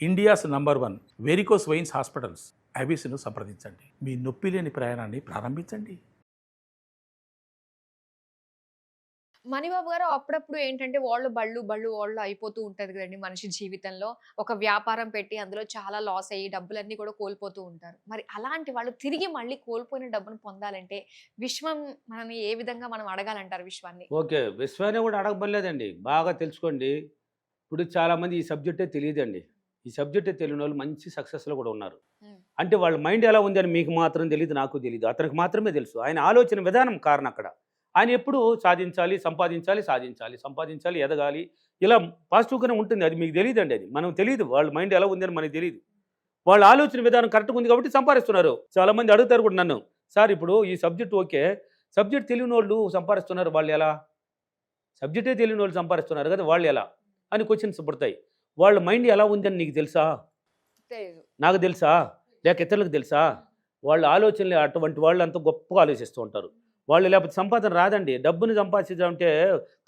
India's number 1 varicose veins hospitals ఐబీసీను సంప్రదించండి. మీ నొప్పి లేని ప్రయాణాన్ని ప్రారంభించండి. మణిబాబు గారు అప్పుడప్పుడు ఏంటంటే బళ్ళు అయిపోతూ ఉంటది కదండీ మనిషి జీవితంలో. ఒక వ్యాపారం పెట్టి అందులో చాలా లాస్ అయ్యి డబ్బులన్నీ కూడా కోల్పోతూ ఉంటారు. మరి అలాంటి వాళ్ళు తిరిగి మళ్ళీ కోల్పోయిన డబ్బును పొందాలంటే విశ్వం మనని ఏ విధంగా మనం అడగాలంటారు విశ్వాన్ని? ఓకే. విశ్వాన్ని కూడా అడగబడలేదండి. బాగా తెలుసుకోండి. ఇప్పుడు చాలామంది ఈ సబ్జెక్టే తెలీదండి. ఈ సబ్జెక్టే తెలియనోళ్ళు మంచి సక్సెస్‌లో కూడా ఉన్నారు. హ్మ్. అంటే వాళ్ళ మైండ్ ఎలా ఉందని మీకు మాత్రం తెలీదు, నాకు తెలీదు. అతనికి మాత్రమే తెలుసు. ఆయన ఆలోచన విధానం కారణం అక్కడ. ఆయన ఎప్పుడూ సాధించాలి, సంపాదించాలి, సాధించాలి, సంపాదించాలి, ఎదగాలి. ఇలా పాజిటివ్‌గానే ఉంటుంది. అది మీకు తెలీదండి అది. మనకు తెలీదు. వాళ్ళ మైండ్ ఎలా ఉందని మనకు తెలీదు. వాళ్ళ ఆలోచన విధానం కరెక్ట్‌గా ఉంది కాబట్టి సంపాదిస్తున్నారు. చాలామంది అడుగుతారు కూడా నన్ను. సార్ ఇప్పుడు ఈ సబ్జెక్ట్ ఓకే. సబ్జెక్ట్ తెలియనోళ్ళు సంపాదిస్తున్నారు వాళ్ళెలా? సబ్జెక్టే తెలియనోళ్ళు సంపాదిస్తున్నారు కదా! వాళ్ళెలా? అని క్వెషన్స్ పుడతాయి. వాళ్ళ మైండ్ ఎలా ఉందని నీకు తెలుసా? తెలీదు. నాకు తెలుసా? లేక ఇతరులకు తెలుసా? వాళ్ళ ఆలోచనలు అటువంటి వాళ్ళు అంత గొప్పగా ఆలోచిస్తూ ఉంటారు. వాళ్ళు లేకపోతే సంపాదన రాదండి. డబ్బుని సంపాదించాలంటే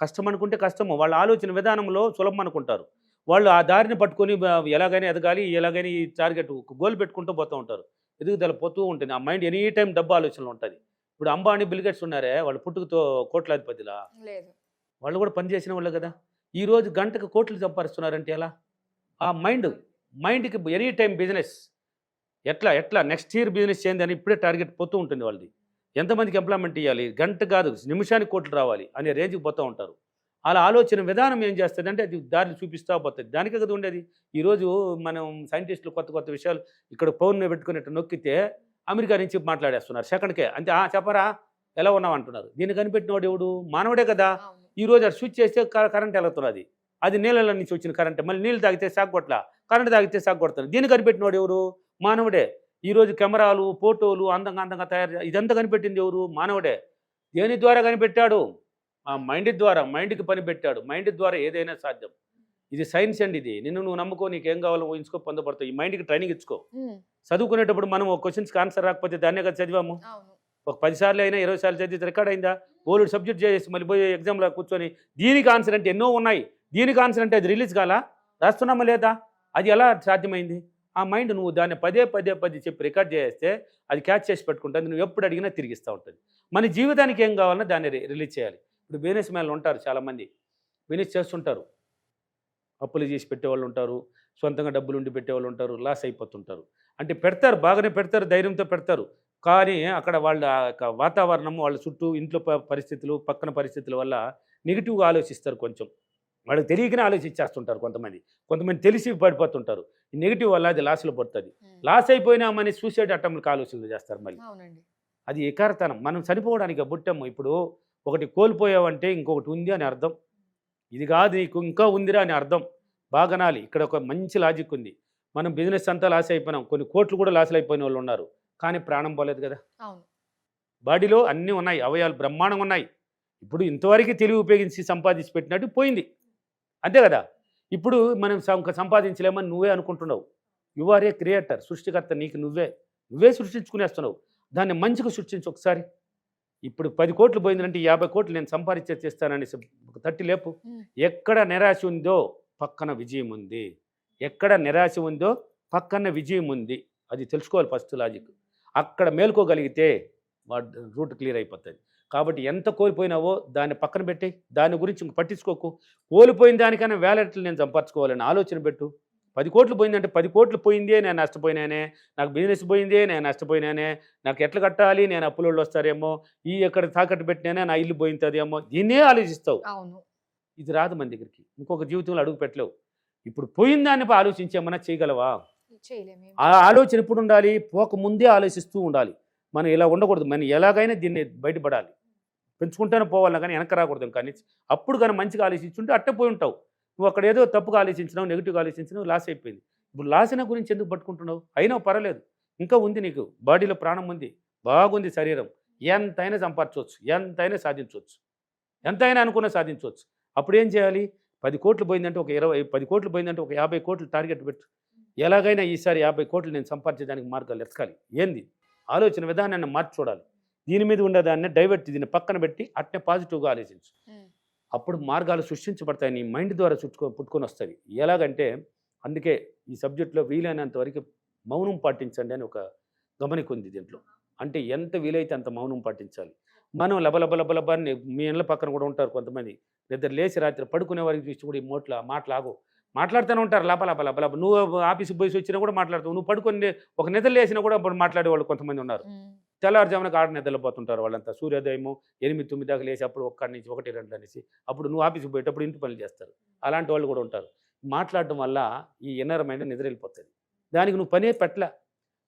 కష్టం అనుకుంటే కష్టము. వాళ్ళ ఆలోచన విధానంలో సులభం అనుకుంటారు. వాళ్ళు ఆ దారిని పట్టుకొని ఎలాగైనా ఎదగాలి, ఎలాగైనా ఈ టార్గెట్ గోల్ పెట్టుకుంటూ పోతూ ఉంటారు. ఎదుగుదల పోతూ ఉంటుంది. ఆ మైండ్ ఎనీ టైం డబ్బు ఆలోచనలు ఉంటది. ఇప్పుడు అంబానీ, బిల్ గేట్స్ ఉన్నారే వాళ్ళు పుట్టుకతో కోట్లాధిపతిలా? లేదు. వాళ్ళు కూడా పని చేసిన వాళ్ళే కదా! ఈరోజు గంటకు కోట్లు సంపాదిస్తున్నారంటే ఎలా? ఆ మైండ్‌కి ఎనీ టైమ్ బిజినెస్. ఎట్లా నెక్స్ట్ ఇయర్ బిజినెస్ చేయండి అని ఇప్పుడే టార్గెట్ పోతూ ఉంటుంది వాళ్ళది. ఎంతమందికి ఎంప్లాయ్‌మెంట్ ఇయ్యాలి? గంట కాదు నిమిషానికి కోట్లు రావాలి అనే రేంజ్‌కి పోతూ ఉంటారు. అలా ఆలోచన విధానం ఏం చేస్తదంటే అది దారిని చూపిస్తా పోతది. దానికే కదా ఉండేది. ఈరోజు మనం సైంటిస్టులు కొత్త విషయాలు ఇక్కడ ఫోన్ పెట్టుకొని ఇట్లా నొక్కితే అమెరికా నుంచి మాట్లాడేస్తున్నారు సెకండ్‌కే. అంతే చెప్పరా ఎలా ఉన్నావు అంటున్నారు. దీన్ని కనిపెట్టినవాడు ఎవడు? మానవుడే కదా! అవును. ఈరోజు అది స్విచ్ చేస్తే కరెంట్ వెళ్తున్నది. అది నీళ్ళలో నుంచి వచ్చిన కరెంటే. మళ్ళీ నీళ్ళు తాగితే షాక్ కొట్టలా. కరెంట్ తాగితే షాక్ కొడుతుంది. దీన్ని కనిపెట్టినవాడు ఎవరు? మానవుడే. ఈరోజు కెమెరాలు, ఫోటోలు అందంగా తయారు ఇదంతా కనిపెట్టింది ఎవరు? మానవుడే. దేని ద్వారా కనిపెట్టాడు? ఆ మైండ్ ద్వారా. మైండ్‌కి పని పెట్టాడు. మైండ్ ద్వారా ఏదైనా సాధ్యం. ఇది సైన్స్ అండి ఇది. నువ్వు నమ్ముకో, నీకేం కావాలో ఊహించుకో, పొందపడతావు. ఈ మైండ్‌కి ట్రైనింగ్ ఇచ్చుకో. హ్మ్. చదువుకునేటప్పుడు మనం ఒక క్వెషన్స్‌కి ఆన్సర్ రాకపోతే దాన్నే కదా చదివాము. అవును. ఒక 10 సార్లు అయినా 20 సార్లు చదివితే రికార్డ్ అయిందా? బోలెడు సబ్జెక్ట్ చేసి మళ్ళీ పోయి ఎగ్జామ్‌లో కూర్చొని దీనికి ఆన్సర్ అంటే ఎన్నో ఉన్నాయి. దీనికి ఆన్సర్ అంటే అది రిలీజ్ కాలా? రాస్తున్నామా లేదా? అది ఎలా సాధ్యమైంది? ఆ మైండ్ నువ్వు దాన్ని పదే చెప్పి రికార్డ్ చేస్తే అది క్యాచ్ చేసి పెట్టుకుంటుంది. నువ్వు ఎప్పుడు అడిగినా తిరిగిస్తూ ఉంటుంది. మన జీవితానికి ఏం కావాలన్నా దాన్ని రిలీజ్ చేయాలి. ఇప్పుడు బిజినెస్ మ్యాన్‌లు ఉంటారు చాలామంది. బిజినెస్ చేస్తుంటారు. అప్పులు చేసి పెట్టేవాళ్ళు ఉంటారు. సొంతంగా డబ్బులుండి పెట్టేవాళ్ళు ఉంటారు. లాస్ అయిపోతుంటారు. అంటే పెడతారు, బాగానే పెడతారు, ధైర్యంతో పెడతారు. కానీ అక్కడ వాళ్ళ యొక్క వాతావరణం, వాళ్ళ చుట్టూ ఇంట్లో పరిస్థితులు, పక్కన పరిస్థితుల వల్ల నెగిటివ్‌గా ఆలోచిస్తారు కొంచెం. వాళ్ళకి తెలియకనే ఆలోచించేస్తుంటారు కొంతమంది. కొంతమంది తెలిసి పడిపోతుంటారు. ఈ నెగిటివ్ వల్ల అది లాస్‌లో పడుతుంది. హ్మ్. లాస్ అయిపోయినామని సూసైడ్ అటెంప్ట్‌కి ఆలోచనలు చేస్తారు మళ్ళీ. అవునండి. అది ఎకారతనం. మనం చనిపోవడానికి పుట్టాము. ఇప్పుడు ఒకటి కోల్పోయావంటే ఇంకొకటి ఉంది అని అర్థం. ఇది కాదు నీకు ఇంకా ఉందిరా అని అర్థం. బాగనాలి. ఇక్కడ ఒక మంచి లాజిక్ ఉంది. మనం బిజినెస్ అంతా లాస్ అయిపోయినాం. కొన్ని కోట్లు కూడా లాస్‌లు అయిపోయిన వాళ్ళు ఉన్నారు. కానీ ప్రాణం పోలేదు కదా! అవును. బాడీలో అన్నీ ఉన్నాయి. అవయవాలు బ్రహ్మాండంగా ఉన్నాయి. ఇప్పుడు ఇంతవరకు తెలివి ఉపయోగించి సంపాదించి పెట్టినట్టు పోయింది. అంతే కదా! ఇప్పుడు మనం సంపాదించలేమని నువ్వే అనుకుంటున్నావు. You are a creator. సృష్టికర్త నీకు నువ్వే సృష్టించుకునేస్తున్నావు. దాన్ని మంచిగా సృష్టించు ఒకసారి. ఇప్పుడు 10 కోట్లు పోయిందంటే 50 కోట్లు నేను సంపాదించేస్తాననేసి ఒక తట్టి లేపు. హ్మ్. ఎక్కడ నిరాశ ఉందో పక్కన విజయం ఉంది. ఎక్కడ నిరాశ ఉందో పక్కన విజయం ఉంది. అది తెలుసుకోవాలి ఫస్ట్ లాజిక్. అక్కడ మేలుకోగలిగితే వాడు రూట్ క్లియర్ అయిపోతుంది. కాబట్టి ఎంత కోల్పోయినావో దాన్ని పక్కన పెట్టి దాని గురించి ఇంక పట్టించుకోకు. కోల్పోయిన దానికన్నా వేలట్లు నేను సంపాదించుకోవాలని ఆలోచన పెట్టు. 10 కోట్లు పోయిందంటే 10 కోట్లు పోయిందే నేను నష్టపోయినానే, నాకు బిజినెస్ పోయిందే నేను నష్టపోయినానే, నాకు ఎట్లా కట్టాలి, నేను అప్పులోళ్ళు వస్తారేమో, ఈ ఎక్కడ తాకట్టు పెట్టినానే నా ఇల్లు పోయింతుందేమో, దీన్నే ఆలోచిస్తావు. అవును. ఇది రాదు మన దగ్గరికి. ఇంకొక జీవితంలో అడుగు పెట్టలేవు. ఇప్పుడు పోయిన దాన్ని ఆలోచించేమన్నా చేయగలవా? చేయలేము. ఆ ఆలోచన ఎప్పుడు ఉండాలి? పోకముందే ఆలోచిస్తూ ఉండాలి. మనం ఇలా ఉండకూడదు. మనం ఎలాగైనా దీన్ని బయటపడాలి. పెంచుకుంటూనే పోవాలన్నా కానీ వెనక్కి రాకూడదు. కానీ అప్పుడు కానీ మంచిగా ఆలోచించుంటే అట్టే పోయి ఉంటావు. నువ్వు అక్కడ ఏదో తప్పుగా ఆలోచించినావు, నెగిటివ్గా ఆలోచించినావు, లాస్ అయిపోయింది. ఇప్పుడు లాస్ అయిన గురించి ఎందుకు పట్టుకుంటున్నావు? అయినా పర్వాలేదు. ఇంకా ఉంది నీకు. బాడీలో ప్రాణం ఉంది. బాగుంది శరీరం. ఎంతైనా సంపాదించవచ్చు. ఎంతైనా సాధించవచ్చు. ఎంతైనా అనుకున్నా సాధించవచ్చు. అప్పుడు ఏం చేయాలి? 10 కోట్లు పోయిందంటే ఒక 10 కోట్లు పోయిందంటే ఒక 50 కోట్లు టార్గెట్ పెట్టు. ఎలాగైనా ఈసారి 50 కోట్లు నేను సంపాదించడానికి మార్గాలు ఎతకాలి. ఏంది? ఆలోచన విధానాన్ని మార్చి చూడాలి. దీని మీద ఉండేదాన్ని డైవర్ట్ దీన్ని పక్కన పెట్టి అట్నే పాజిటివ్‌గా ఆలోచించు. హ్మ్. అప్పుడు మార్గాలు సృష్టించబడతాయి. నీ మైండ్ ద్వారా పుట్టుకొని వస్తది. ఎలాగంటే అందుకే ఈ సబ్జెక్ట్లో వీలైనంత వరకు మౌనం పాటించండి అని ఒక గమనిక ఉంది దీంట్లో. అంటే ఎంత వీలైతే అంత మౌనం పాటించాలి. మనం లబలబ అని మీ ఇళ్ళ పక్కన కూడా ఉంటారు కొంతమంది, నిద్ర లేచి రాత్రి పడుకునే వారికి చూసి కూడా ఈ మాటలాగో మాట్లాడుతూనే ఉంటారు లబలబ. నువ్వు ఆఫీస్కి పోయి వచ్చినా కూడా మాట్లాడుతావు, నువ్వు పడుకొని ఒక నిద్ర లేచినా కూడా మాట్లాడే వాళ్ళు కొంతమంది ఉన్నారు. తెల్లవారుజామున ఆడ నిద్రలో పోతుంటారు వాళ్ళంతా. సూర్యోదయము 8-9 దాకా లేచి అప్పుడు 1 నుంచి 1-2 అనేసి అప్పుడు నువ్వు ఆఫీస్కి పోయేటప్పుడు ఇంటి పనులు చేస్తారు. అలాంటి వాళ్ళు కూడా ఉంటారు. మాట్లాడటం వల్ల ఈ ఇన్నర్ మైండ్ నిద్ర వెళ్ళిపోతుంది. దానికి నువ్వు పనే పెట్టలే,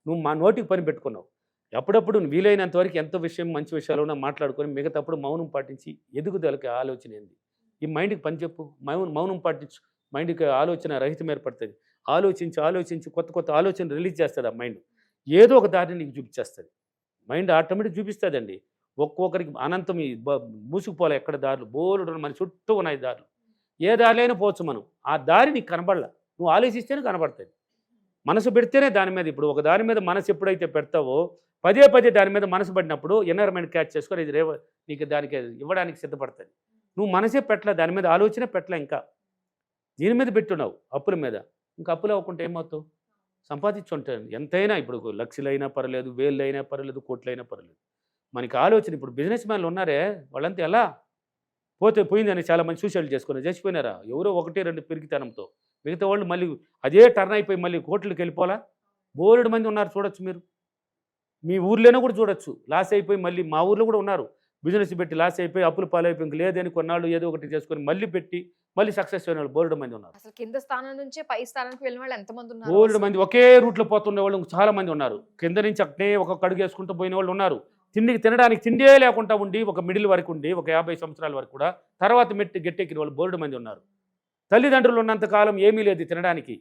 నువ్వు మా నోటికి పని పెట్టుకున్నావు. అప్పుడప్పుడు వీలైనంత వరకు ఎంత విషయం మంచి విషయాలు ఉన్నా మాట్లాడుకొని మిగతాప్పుడు మౌనం పాటించి ఎదుగుదలకి ఆలోచన ఏంది, ఈ మైండ్కి పని చెప్పు. మౌనం పాటించు, మైండ్కి ఆలోచన రహితం ఏర్పడుతుంది. ఆలోచించి కొత్త ఆలోచన రిలీజ్ చేస్తుంది ఆ మైండ్. ఏదో ఒక దారిని నీకు చూపించేస్తుంది మైండ్, ఆటోమేటిక్ చూపిస్తుందండి. ఒక్కొక్కరికి అనంతం మూసుకుపోలే ఎక్కడ దారులు బోలుడు మన చుట్టూ ఉన్నాయి దారులు. ఏ దారిలైనా పోవచ్చు మనం, ఆ దారి నీకు కనబడలే, నువ్వు ఆలోచిస్తేనే కనబడుతుంది. మనసు పెడితేనే దాని మీద, ఇప్పుడు ఒక దాని మీద మనసు ఎప్పుడైతే పెడతావో పదే దాని మీద మనసు పడినప్పుడు ఇన్నర్ మైండ్ క్యాచ్ చేసుకొని ఇది నీకు దానికి ఇవ్వడానికి సిద్ధపడుతుంది. నువ్వు మనసే పెట్టలే, దాని మీద ఆలోచన పెట్టలే, ఇంకా దీని మీద పెట్టున్నావు అప్పుల మీద. ఇంకా అప్పులు అవ్వకుంటే ఏమవుతావు? సంపాదించుంటాను ఎంతైనా, ఇప్పుడు లక్షలైనా పర్లేదు, వేలైనా పర్లేదు, కోట్లైనా పర్లేదు. మనకి ఆలోచన. ఇప్పుడు బిజినెస్ మ్యాన్లు ఉన్నారే వాళ్ళంతా ఎలా పోయిందని చాలామంది సూసైడ్ చేసుకుని చచ్చిపోయినారా? ఎవరో 1-2 పెరిగితనంతో, మిగతా వాళ్ళు మళ్ళీ అదే టర్న్ అయిపోయి మళ్ళీ కోట్లకి వెళ్ళిపోవాలా? బోలెడు మంది ఉన్నారు, చూడొచ్చు మీరు. మీ ఊర్లోనే కూడా చూడొచ్చు, లాస్ అయిపోయి మళ్ళీ. మా ఊర్లో కూడా ఉన్నారు, బిజినెస్ పెట్టి లాస్ అయిపోయి అప్పులు పాలైపోయి ఇంక లేదని కొన్నాళ్ళు ఏదో ఒకటి చేసుకొని మళ్ళీ పెట్టి మళ్ళీ సక్సెస్ అయిన వాళ్ళు బోలెడు మంది ఉన్నారు. అసలు కింద స్థానం నుంచి పై స్థానానికి వెళ్ళిన వాళ్ళు ఎంతమంది ఉన్నారు? బోలెడు మంది ఒకే రూట్లో పోతున్న వాళ్ళు చాలా మంది ఉన్నారు. కింద నుంచి అక్కడే ఒక్కొక్క అడుగు వేసుకుంటూ పోయిన వాళ్ళు ఉన్నారు. తినడానికి తిండే లేకుండా ఉండి ఒక మిడిల్ వరకు ఉండి ఒక 50 సంవత్సరాల వరకు కూడా తర్వాత గట్టెక్కిన వాళ్ళు బోలెడు మంది ఉన్నారు. తల్లిదండ్రులు ఉన్నంత కాలం ఏమీ లేదు తినడానికి.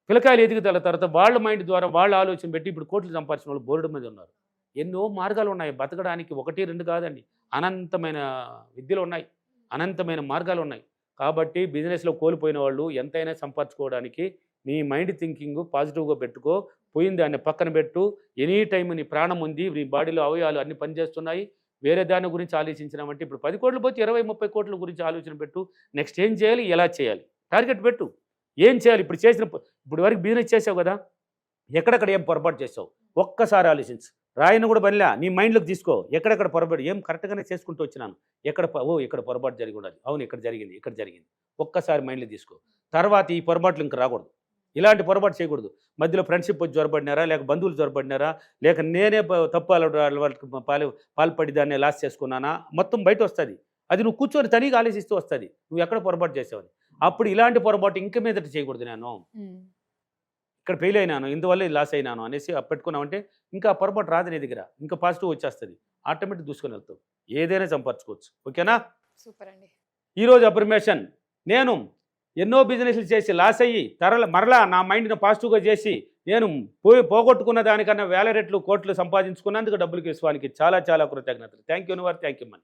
పిల్లకాయలు ఎదుగుదల తర్వాత వాళ్ళ మైండ్ ద్వారా వాళ్ళ ఆలోచన పెట్టి ఇప్పుడు కోట్లు సంపాదించిన వాళ్ళు బోలెడు మంది ఉన్నారు. ఎన్నో మార్గాలు ఉన్నాయి బతకడానికి, 1-2 కాదండి, అనంతమైన విద్యలు ఉన్నాయి, అనంతమైన మార్గాలు ఉన్నాయి. కాబట్టి బిజినెస్లో కోల్పోయిన వాళ్ళు ఎంతైనా సంపాదించుకోవడానికి నీ మైండ్ థింకింగ్ పాజిటివ్గా పెట్టుకో. పోయిన దాన్ని పక్కన పెట్టు. ఎనీ టైం నీ ప్రాణం ఉంది, నీ బాడీలో అవయవాలు అన్ని పనిచేస్తున్నాయి. వేరే దాని గురించి ఆలోచించినామంటే ఇప్పుడు 10 కోట్లు పోతే 20-30 కోట్ల గురించి ఆలోచన పెట్టు. నెక్స్ట్ ఏం చేయాలి, ఎలా చేయాలి, టార్గెట్ పెట్టు. ఏం చేయాలి ఇప్పుడు వరకు బిజినెస్ చేసావు కదా, ఎక్కడెక్కడ ఏం పొరపాటు చేసావు ఒక్కసారి ఆలోచించు. రాయిని కూడా బనిలా నీ మైండ్లోకి తీసుకో. ఎక్కడెక్కడ పొరపాటు, ఏం కరెక్ట్గానే చేసుకుంటూ వచ్చినాను, ఇక్కడ పొరపాటు జరిగి ఉండాలి, అవును ఇక్కడ జరిగింది ఒక్కసారి మైండ్లో తీసుకో. తర్వాత ఈ పొరపాట్లు ఇంకా రాకూడదు, ఇలాంటి పొరపాటు చేయకూడదు. మధ్యలో ఫ్రెండ్షిప్ వచ్చి జ్వరపడినారా, లేక బంధువులు జ్వరపడినారా, లేక నేనే తప్పు వాళ్ళకి పాల్పడి దాన్ని లాస్ చేసుకున్నానా, మొత్తం బయట వస్తుంది. అది నువ్వు కూర్చొని తనిగా ఆలోచిస్తూ వస్తుంది నువ్వు ఎక్కడ పొరపాటు చేసావని. అప్పుడు ఇలాంటి పొరపాటు ఇంక మీదట చేయకూడదు. నేను ఇక్కడ ఫెయిల్ అయినాను, ఇందువల్ల లాస్ అయినాను అనేసి పెట్టుకున్నామంటే ఇంకా ఆ పొరపాటు రాదు నీ దగ్గర, ఇంకా పాజిటివ్ వచ్చేస్తుంది, ఆటోమేటిక్ దూసుకొని వెళ్తావు, ఏదైనా సంపాదించుకోవచ్చు. ఓకేనా? సూపర్ అండి. ఈరోజు అఫర్మేషన్, నేను ఎన్నో బిజినెస్లు చేసి లాస్ అయ్యి మరలా నా మైండ్ని పాజిటివ్గా చేసి నేను పోగొట్టుకున్న దానికన్నా 1000 రెట్లు కోట్లు సంపాదించుకున్నందుకు డబ్బులకి విశ్వానికి చాలా కృతజ్ఞతలు. Thank you money.